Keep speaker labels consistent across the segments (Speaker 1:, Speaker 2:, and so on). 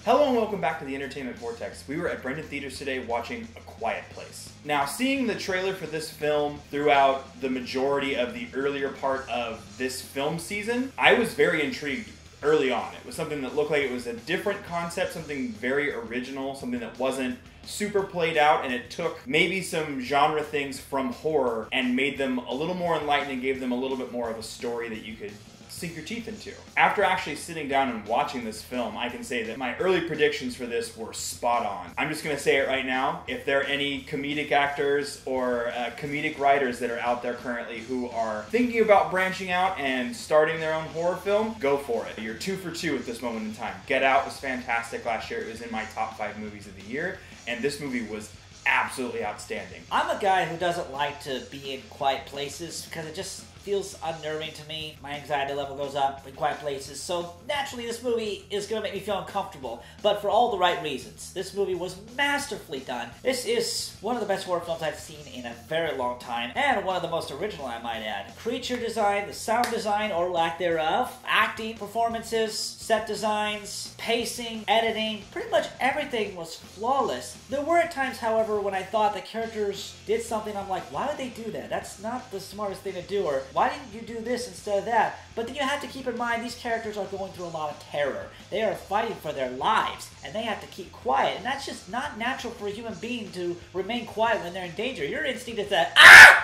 Speaker 1: Hello and welcome back to the Entertainment Vortex. We were at Brendan Theaters today watching A Quiet Place. Now, seeing the trailer for this film throughout the majority of the earlier part of this film season, I was very intrigued early on. It was something that looked like it was a different concept, something very original, something that wasn't super played out, and it took maybe some genre things from horror and made them a little more enlightening, gave them a little bit more of a story that you could sink your teeth into. After actually sitting down and watching this film, I can say that my early predictions for this were spot on. I'm just going to say it right now. If there are any comedic actors or comedic writers that are out there currently who are thinking about branching out and starting their own horror film, go for it. You're 2 for 2 at this moment in time. Get Out was fantastic last year. It was in my top 5 movies of the year, and this movie was absolutely outstanding.
Speaker 2: I'm a guy who doesn't like to be in quiet places because it just feels unnerving to me. My anxiety level goes up in quiet places, so naturally this movie is going to make me feel uncomfortable, but for all the right reasons. This movie was masterfully done. This is one of the best horror films I've seen in a very long time, and one of the most original, I might add. Creature design, the sound design, or lack thereof, acting, performances, set designs, pacing, editing, pretty much everything was flawless. There were times, however, when I thought the characters did something, I'm like, why would they do that? That's not the smartest thing to do, or why didn't you do this instead of that? But then you have to keep in mind these characters are going through a lot of terror. They are fighting for their lives, and they have to keep quiet, and that's just not natural for a human being to remain quiet when they're in danger. Your instinct is to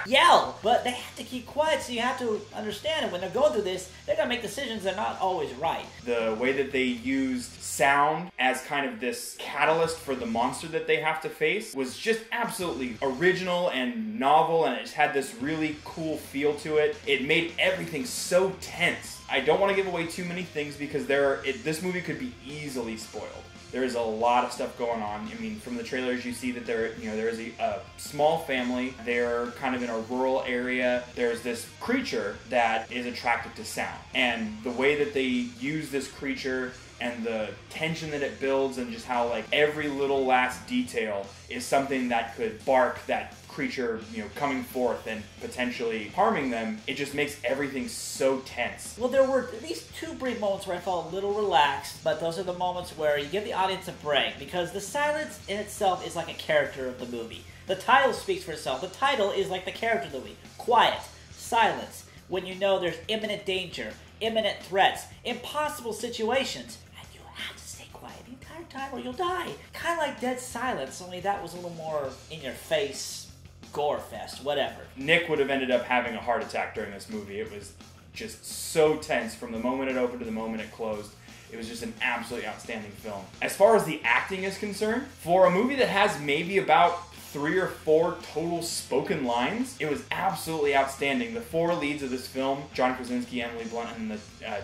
Speaker 2: yell, but they have to keep quiet, so you have to understand that when they're going through this, they're going to make decisions that are not always right.
Speaker 1: The way that they used sound as kind of this catalyst for the monster that they have to face was just absolutely original and novel, and it just had this really cool feel to it. It made everything so tense. I don't want to give away too many things because this movie could be easily spoiled. There is a lot of stuff going on. I mean, from the trailers you see that there is a small family. They're kind of in a rural area. There's this creature that is attracted to sound. And the way that they use this creature and the tension that it builds and just how like every little last detail is something that could spark that creature, coming forth and potentially harming them, it just makes everything so tense.
Speaker 2: Well, there were at least 2 brief moments where I felt a little relaxed, but those are the moments where you give the audience a break, because the silence in itself is like a character of the movie. The title speaks for itself. The title is like the character of the movie. Quiet, silence, when you know there's imminent danger, imminent threats, impossible situations, and you have to stay quiet the entire time or you'll die. Kind of like Dead Silence, only that was a little more in your face, gore fest, whatever.
Speaker 1: Nick would have ended up having a heart attack during this movie. It was just so tense from the moment it opened to the moment it closed. It was just an absolutely outstanding film. As far as the acting is concerned, for a movie that has maybe about 3 or 4 total spoken lines, it was absolutely outstanding. The 4 leads of this film, John Krasinski, Emily Blunt, and the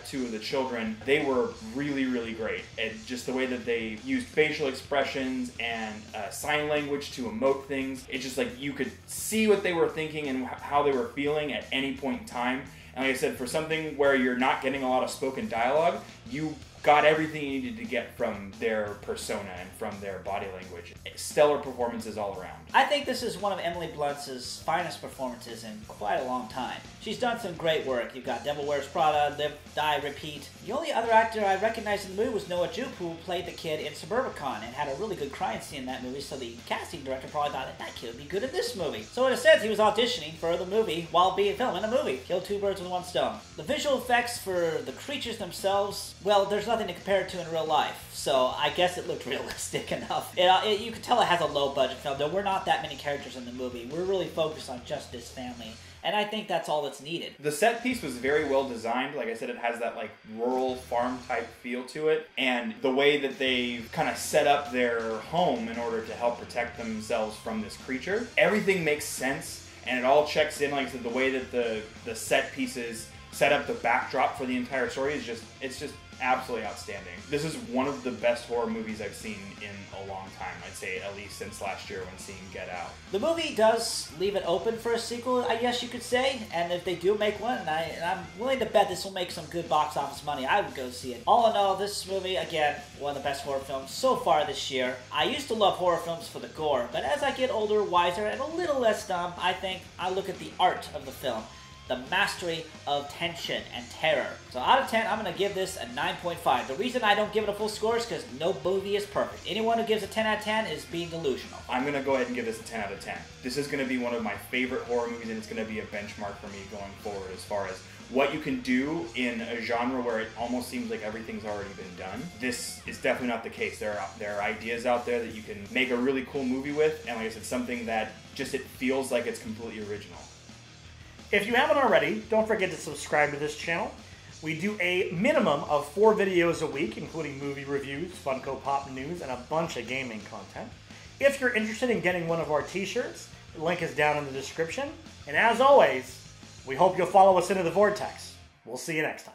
Speaker 1: 2 of the children, they were really, really great. And just the way that they used facial expressions and sign language to emote things, it's just like you could see what they were thinking and how they were feeling at any point in time. And like I said, for something where you're not getting a lot of spoken dialogue, you got everything you needed to get from their persona and from their body language. Stellar performances all around.
Speaker 2: I think this is one of Emily Blunt's finest performances in quite a long time. She's done some great work. You've got Devil Wears Prada, Live, Die, Repeat. The only other actor I recognized in the movie was Noah Jupe, who played the kid in Suburbicon and had a really good crime scene in that movie, so the casting director probably thought that kid would be good in this movie. So in a sense, he was auditioning for the movie while being filming a movie. Killed 2 birds with 1 stone. The visual effects for the creatures themselves, well, there's nothing to compare it to in real life, so I guess it looked realistic enough. You can tell it has a low-budget film. There were not that many characters in the movie. We're really focused on just this family, and I think that's all that's needed.
Speaker 1: The set piece was very well designed. Like I said, it has that like rural farm type feel to it, and the way that they kind of set up their home in order to help protect themselves from this creature, everything makes sense, and it all checks in. Like I said, the way that the set pieces set up the backdrop for the entire story is just absolutely outstanding. This is one of the best horror movies I've seen in a long time. I'd say at least since last year when seeing Get Out.
Speaker 2: The movie does leave it open for a sequel, I guess you could say, and if they do make one, and I'm willing to bet this will make some good box office money, I would go see it. All in all, this movie, again, one of the best horror films so far this year. I used to love horror films for the gore, but as I get older, wiser, and a little less dumb, I think I look at the art of the film. the mastery of tension and terror. So out of 10, I'm going to give this a 9.5. The reason I don't give it a full score is because no movie is perfect. Anyone who gives a 10 out of 10 is being delusional.
Speaker 1: I'm going to go ahead and give this a 10 out of 10. This is going to be one of my favorite horror movies, and it's going to be a benchmark for me going forward as far as what you can do in a genre where it almost seems like everything's already been done. This is definitely not the case. There are ideas out there that you can make a really cool movie with, and like I said, something that just it feels like it's completely original.
Speaker 3: If you haven't already, don't forget to subscribe to this channel. We do a minimum of 4 videos a week, including movie reviews, Funko Pop news, and a bunch of gaming content. If you're interested in getting one of our t-shirts, the link is down in the description. And as always, we hope you'll follow us into the Vortex. We'll see you next time.